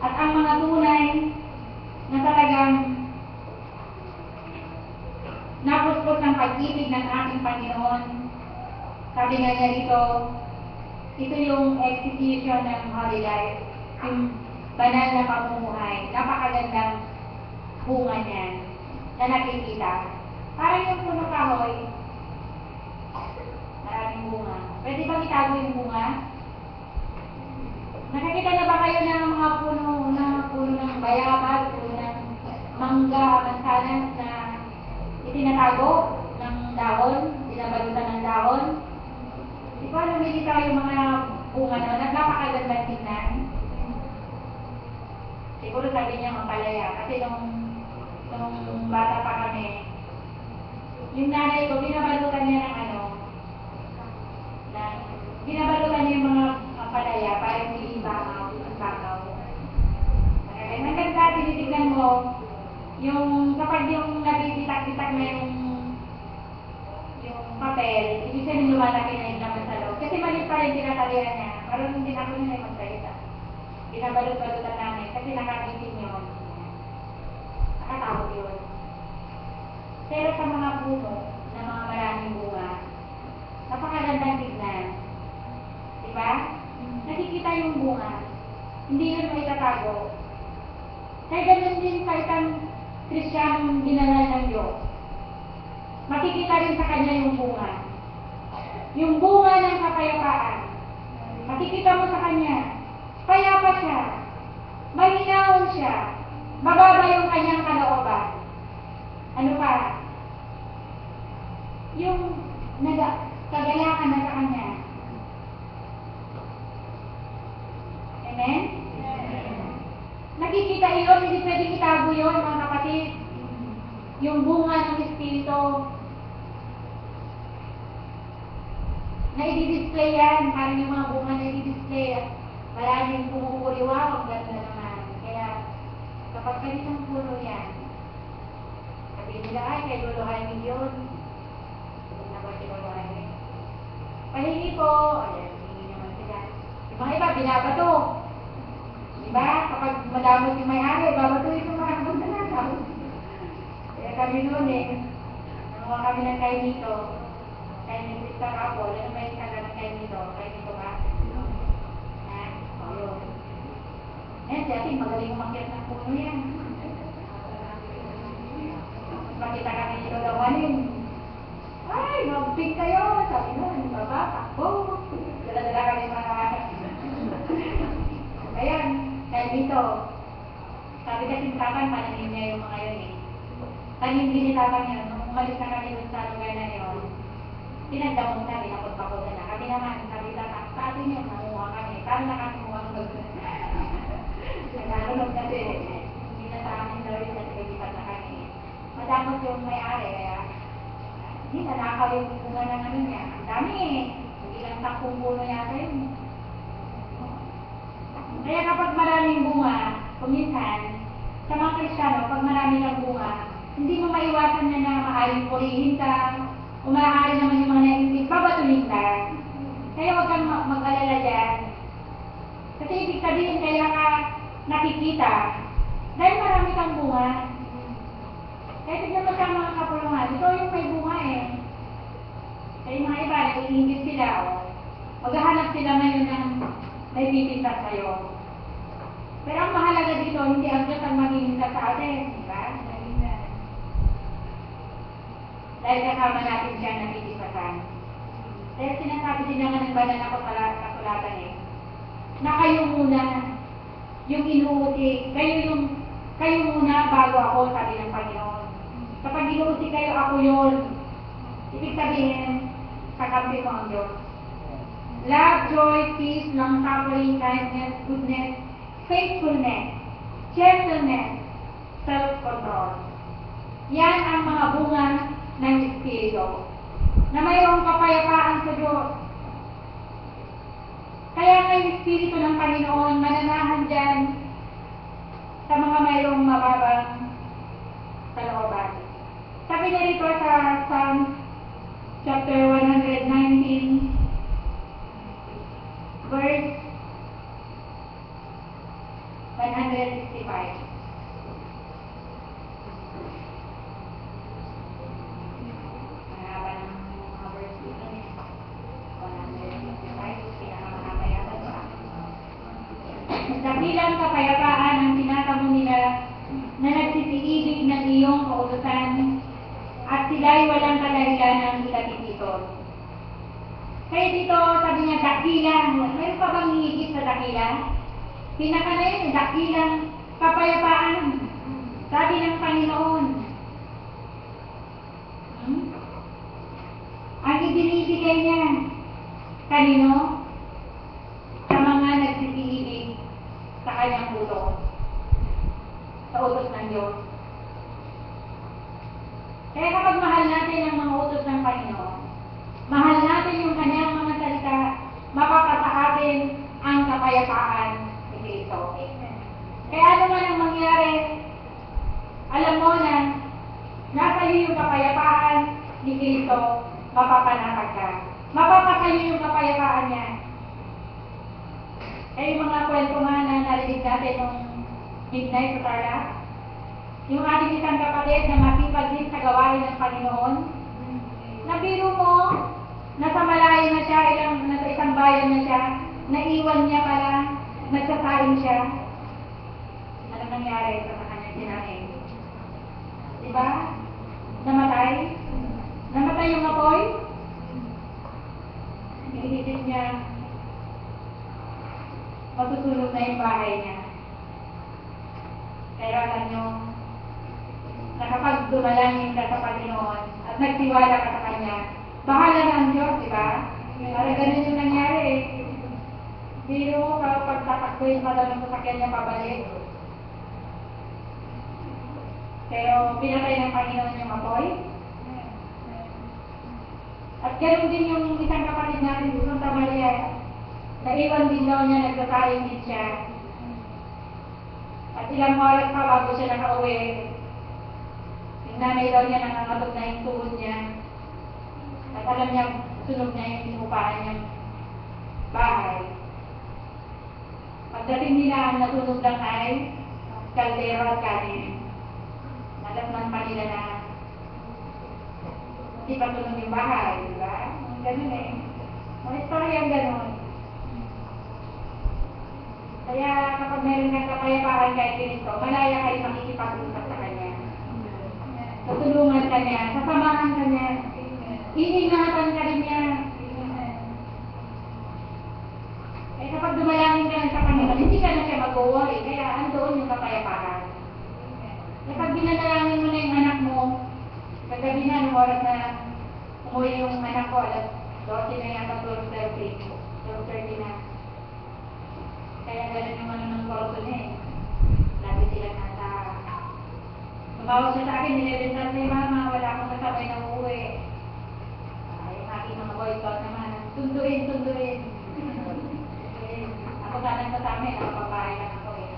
At ang mga tunay na talagang napuspos ng pag-ibig ng ating Panginoon, sabi nga niya dito, ito yung execution ng holy life, yung banal na pamumuhay, napakagandang bunga niyan na nakikita. Parang yung puno kahoy, maraming bunga. Pwede bang itago yung bunga? Nakakita na ba kayo ng mga puno ng bayabas, puno ng mangga, mansanas na itinatago ng dahon, binabalutan ng dahon? Di ba lumilitaw yung mga bunga na napakagandang tingnan? Siguro sabi niya mapalaya, kasi nung bata pa kami, yung nanay ko, binabalutan niya ng binabalutan niya yung mga palaya para hindi bangaw. Okay, maganda, tinitignan mo, yung kapag yung nabibitak-bitak na yung papel, ibig sabihin lumalaki na yung laman sa loob. Kasi maliit pa rin tinatalian niya, parang hindi ako na yung magsalita. Binabalot-balutan namin, kasi nakabitin yun. Nakatawag yun. Pero sa mga puno, na mga maraming bunga, napakagandang tignan. Diba? Nakikita yung bunga. Hindi yun may tatago. Kaya ganun din kahit ang Kristiyanong dinalal ng Diyos. Makikita rin sa kanya yung bunga. Yung bunga ng kapayapaan. Makikita mo sa kanya. Payapa siya. Mahinahon siya. Mababa yung kanyang kalooban. Ano pa? Yung kagalakan na sa kanya. Amen? Nakikita iyon, hindi pwedeng itago yun, mga kapatid. Yung bunga ng Espiritu. Na i-display yan, parang yung mga bunga na i-display. Maraming pumupuliwa, ang ganda naman. Kaya, kapag ganitong puno yan, sabihin nila, ay, kay Lolo Jaime yun. Sabihin na ba si Lolo Jaime? Pahingi po. Ayan, hihingi naman sila. Yung mga iba, binabato. Diba? Kapag madamot yung may-ari, babatuin yung mga magdanasaw. Kaya kami noon nakuha kami ng kainito. Kainito Sister Apple, ano may isaga ng kainito? Kainito ba? Yun. Si ating magaling umakyat ng puno yan. Makita kami nito daw maling. Ay, mag-big kayo. Sabi nun, baba, takbo. Dala-dala kami mga ayan, kaya dito. Sabi kasi ng tatang, pananim niya yung mga yun Tanim din ni tatang yun. Nung umalis na kami dun sa lugar na yun, pinagdamong na, pinapagpakot na. Kami naman, sabi tatang, sa atin yun, namuha kami. Paano na kami muha nagkaroon kasi, hindi na sa amin daw yun, kasi kagipat na kami. Madamot yung may-ari, kaya hindi na nakaw yung bunga ng ano niya. Ang dami ilang takong puno yata yun. Kaya kapag maraming bunga, kuminsan, sa mga Kristiyano, pag marami ng bunga, hindi mo maiwasan na maaring purihin ka, umahari naman yung mga negative, babatuhin ka. Kaya huwag kang mag-alala dyan. Kasi ibig sabihin kaya ka nakikita, dahil marami kang bunga. Kaya tignan mo sa mga kapulungan, ito yung may bunga eh. Kaya yung mga iba, nag-iingit sila, oh. Maghahanap sila ngayon ng may pipinta sa'yo. Pero ang mahalaga dito, hindi ang Diyos ang maghihinta sa atin, di ba? Dahil kasama natin siya nakikipatan. Dahil sinasabi din naman ng banal na kasulatan eh, na kayo muna yung inuuti, kayo muna bago ako, sabi ng Panginoon. Kapag inuuti kayo, ako yun. Ibig sabihin, kakampi mo ang Diyos. Love, joy, peace, long-suffering, kindness, goodness, faithfulness, gentleness, self-control. Yan ang mga bunga ng Espiritu, na mayroong kapayapaan sa Diyos. Kaya nga yung Espiritu ng Panginoon mananahan dyan sa mga mayroong mababang kalooban. Sabi niya rito sa Psalms chapter 119, verse 165. Dakilang kapayapaan ang tinatamo nila na nagsisiibig ng iyong kautusan at sila'y walang kadahilan ng ikatitikon. Kaya dito, sabi niya, dakilang. Meron pa bang higit sa dakilang? Pinaka na yun, dakilang kapayapaan. Sabi ng Panginoon. Ang ibinibigay niya, kanino? Sa mga nagsisiibig sa kanyang puso, sa utos ng Diyos. Kaya kapag mahal natin ang mga utos ng Panginoon, mahal natin yung kanyang mga salita, mapapasa atin ang kapayapaan ni Kristo. Kaya ano man ang mangyari, alam mo na nasa iyo yung kapayapaan ni Kristo, mapapanatag ka. Mapapasa iyo yung kapayapaan niya. Eh, yung mga kwento nga na narinig natin nung midnight sa Tarlac, yung ating isang kapatid na masipag din sa gawain ng Panginoon, nabiro mo, nasa malayo na siya, nasa isang bayan na siya, naiwan niya pala, nagsasaing siya. Ano nangyari sa kanyang sinaing? Diba? Namatay? Namatay yung apoy? Iniisip niya, matutunog na yung bahay niya. Pero alam nyo, na kapag dumalangin ka sa Panginoon at nagtiwala ka sa Kanya, bahala na ang Diyos, di ba? Para ganun yung nangyari eh. Pero kapag tatakbuhin pa daw ng sasakyan niya pabalik. Pero pinatay ng Panginoon yung apoy. At ganoon din yung isang kapatid natin, Santa Maria. Naiwan din daw niya, nagsasaling din siya. At ilang oras pa bago siya nakauwi, yung nanay daw niya nangangatot na yung tuhod niya. At alam niya, sunog niya yung inupahan niyang bahay. Pagdating nila, ang natunog lang ay kaldero at kanin. Alam lang pa nila na hindi pa tunog yung bahay, di ba? Ganun eh. May istorya ang ganun. Kaya kapag meron kang kapayapaan kay Kristo, malaya kayo makikipag-usap sa Kanya. Tutulungan ka niya, sasamahan ka niya, iingatan ka rin niya. Eh kapag dumalangin ka na sa Panginoon, hindi ka na siya mag-worry, kaya andoon yung kapayapaan. Kapag binalangin mo na yung anak mo, kagabi na, nung oras na umuwi yung anak ko, alas 12 na yata, 12:30 na. Kaya ganun yung ano ng korto niya eh. Lagi sila nasa... Tumawag siya sa akin, nilibintan niya, Mama, wala akong kasabay na uuwi. Yung aking mga boycott naman, tunduin. Ako sanang kasama eh, nakapabahay lang ako eh.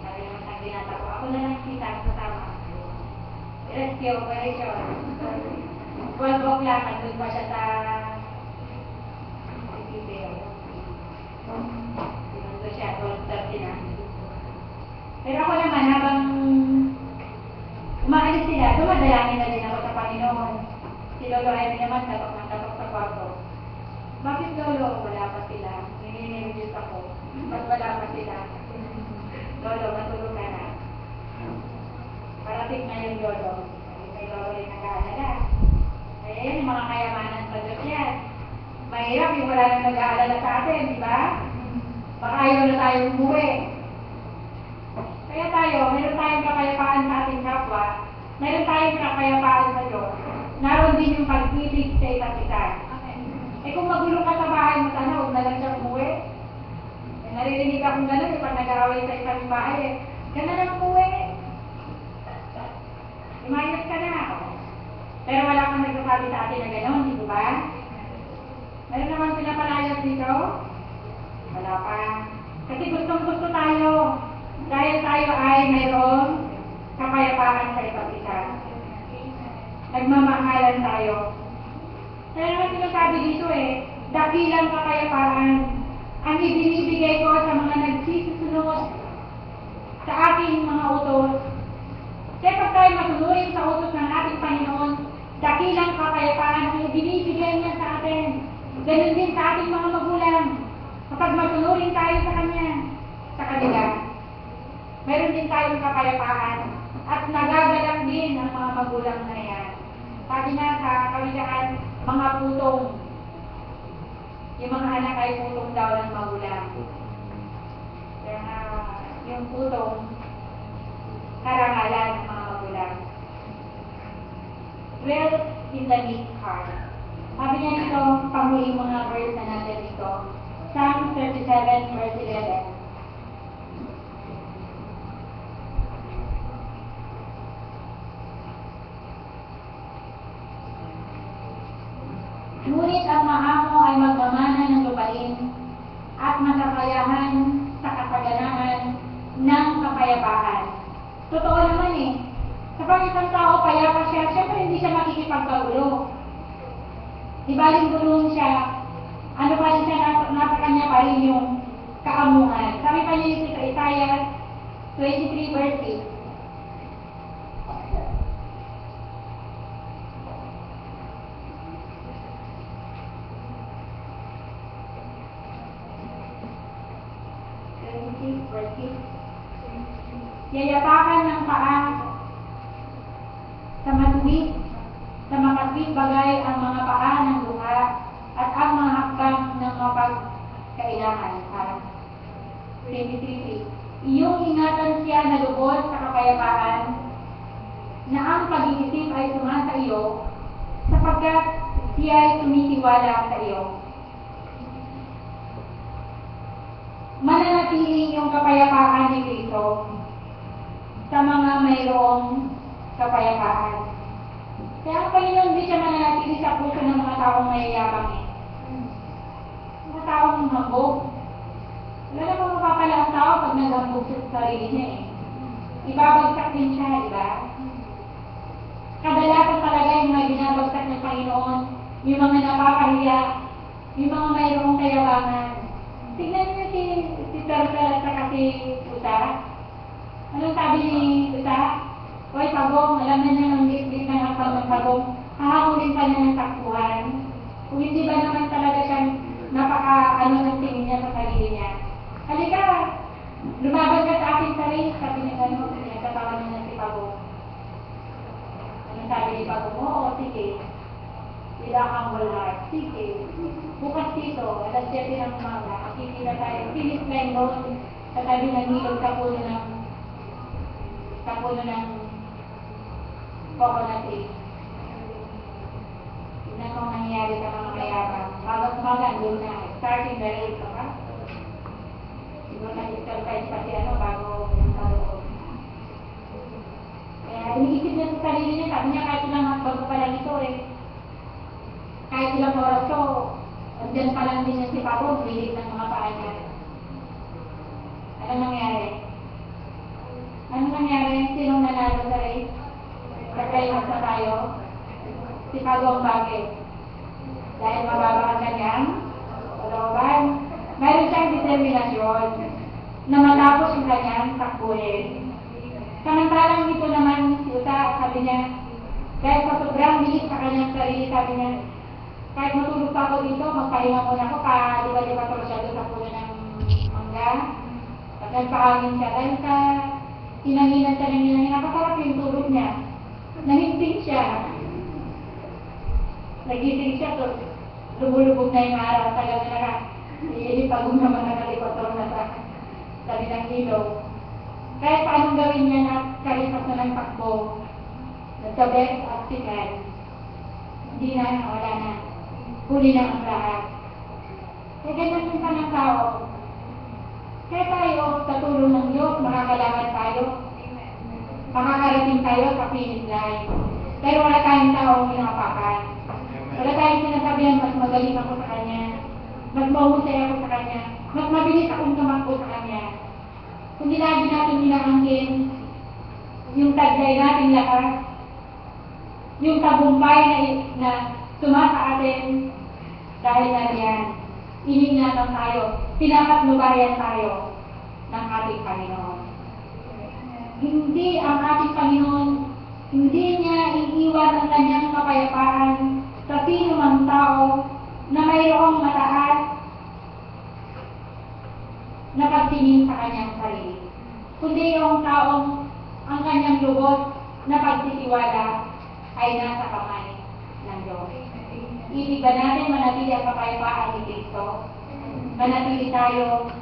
Sabi naman ang ginata ko, ako na lang kita kasama. Rescue operation. 12 o'clock, andun pa siya sa Pipil. Nandun siya, 12:30 na. Pero ako naman, habang umaalis sila, dumadalangin na din ako sa Panginoon. Si Lolo Amy naman, tatok ng tatok sa kwarto. Bakit Lolo? Wala pa sila. Nininervous ako. Ba't wala pa sila? Lolo, matulog ka na. Parating na yung Lolo. May Lolo rin nag-aalala. Ayan, yung mga kayamanan sa Diyos yan. Mahirap yung wala nang nag-aalala sa atin, di ba? Baka ayaw na tayo umuwi. Kaya tayo, meron tayong kapayapaan sa ating kapwa. Meron tayong kapayapaan sa Diyos. Naroon din yung pag-ibig sa isa't isa. Eh kung magulo ka sa bahay mo, sana huwag na lang siya umuwi. Eh, naririnig akong gano'n, yung pag nag-aaway sa isang bahay, eh, gano'n lang umuwi. Lumayas ka na. Pero wala kang nagsasabi sa atin na gano'n, di ba? Meron naman pinapalayas dito? Wala pa. Kasi gustong-gusto tayo. Dahil tayo ay mayroong kapayapaan sa isa't isa. Nagmamahalan tayo. Kaya naman sinasabi dito dakilang kapayapaan ang ibinibigay ko sa mga nagsisisunod sa ating mga utos. Kaya pag tayo masunurin sa utos ng ating Panginoon, dakilang kapayapaan ang ibinibigay niya sa atin. Ganun din sa ating mga magulang. Kapag masunurin tayo sa kanila, meron din tayong kapayapaan at nagagalak din ang mga magulang na yan. Sabi nga sa kawilaan, mga putong. Yung mga anak ay putong daw ng magulang. Kaya yung putong, karangalan ng mga magulang. Dwell in the deep heart. Sabi niya dito, panghuling mga verse na natin dito. Psalm 37 verse 11. Ngunit ang mahamo ay magmamana ng lupain at masakayahan sa kasaganahan ng kapayapaan. Totoo naman kapag isang tao payapa siya, syempre hindi siya makikipagkagulo. Di ba rin gulong siya, ano pa rin siya, nasa kanya pa rin yung kaamuhan. Sabi pa niya sa Isaiah 23 verse 8. Yayapakan ng paa sa matuwid, sa makatwid bagay ang mga paa ng luha at ang mga hakbang ng mapagkailangan. 23. Iyong ingatan siya na lubos sa kapayapaan na ang pag-iisip ay sumasa iyo sapagkat siya ay tumitiwala sa iyo. Mananatili yung kapayapaan ni Kristo sa mga mayroong kapayapaan. Kaya ang Panginoon hindi siya mananatili sa puso ng mga taong mayayabang mga taong hambog. Wala namang mapapala ang tao pag naghambog sa sarili niya Ibabagsak din siya, di ba? Kadalasan talaga yung mga binabagsak ng Panginoon, yung mga napapahiya, yung mga mayroong kayabangan. Tignan niyo si Tercel at saka si Uta. Anong sabi ni Uta? Hoy, Pagong, alam na niya ng liit-liit ng akal ng Pagong. Hahamulin pa niya ng takbuhan. Kung hindi ba naman talaga siyang ng tingin niya sa sarili niya. Halika, lumaban ka sa aking sarili, sabi niya pinagkatawan niya si Pagong. Anong sabi ni Pagong? Oo, sige. With a humble heart. Sige. Bukas dito, alas 7 ng umaga, makikita tayo. Finish line doon sa tabi ng ilog sa puno ng coconut tree. Tignan kung nangyayari sa mga mayabang. Bago umaga, doon na. Starting the race, ha? Siguro nag-exercise pati bago sa loob. Kaya iniisip niya sa sarili niya, sabi niya kahit ilang bago pa lang ito kahit ilang oras to, andyan pa lang din yung si Pagong, bilig ng mga paa niya. Anong nangyari? Anong nangyari? Sinong nanalo sa race? Nagkaiwas na tayo? si Pagong Bakit. Dahil mababa ang kanyang kalooban. Mayroon siyang determinasyon na matapos ang kanyang takbuhin. Samantalang ito naman, si Uta, sabi niya, dahil sa sobrang bilis sa kanyang sarili, sabi niya, kahit matulog pa ako dito, magpahinga muna ako, pa-liba-liba ko siya doon sa puno ng mangga. At nagpahangin siya, dahil sa hinanginan siya ng hinanginan, napasarap yung tulog niya. Nahinting siya. Nagising siya, to, lumulubog na yung araw, tagal na naka, iilipagong naman nakalipator na sa tabi ng ilaw. Kahit paanong gawin niya na kalipas na ng takbo, nagkabet at sikat, hindi na, wala na. Huli na ang lahat. Kaya ganyan yung ng tao. Kaya tayo, sa tulong ng Diyos, makakalaman tayo. Makakarating tayo sa finish line. Pero wala tayong taong inapakan. Wala tayong sinasabihan, mas magaling ako sa Kanya. Mas mahusay ako sa Kanya. Mas mabilis akong tumakbo sa Kanya. Kung lagi natin inaangkin yung taglay natin lahat, yung tagumpay na sumasa atin dahil na riyan, iningatan tayo, pinapatnubayan tayo ng ating Panginoon. Hindi ang ating Panginoon, hindi niya iiwan ang kanyang kapayapaan sa sino mang tao na mayroong mataas na pagtingin sa kanyang sarili. Kundi yung taong ang kanyang lubos na pagtitiwala ay nasa kamay ng Diyos. Ibig ba natin manatili ang kapayapaan ni Kristo? Manatili tayo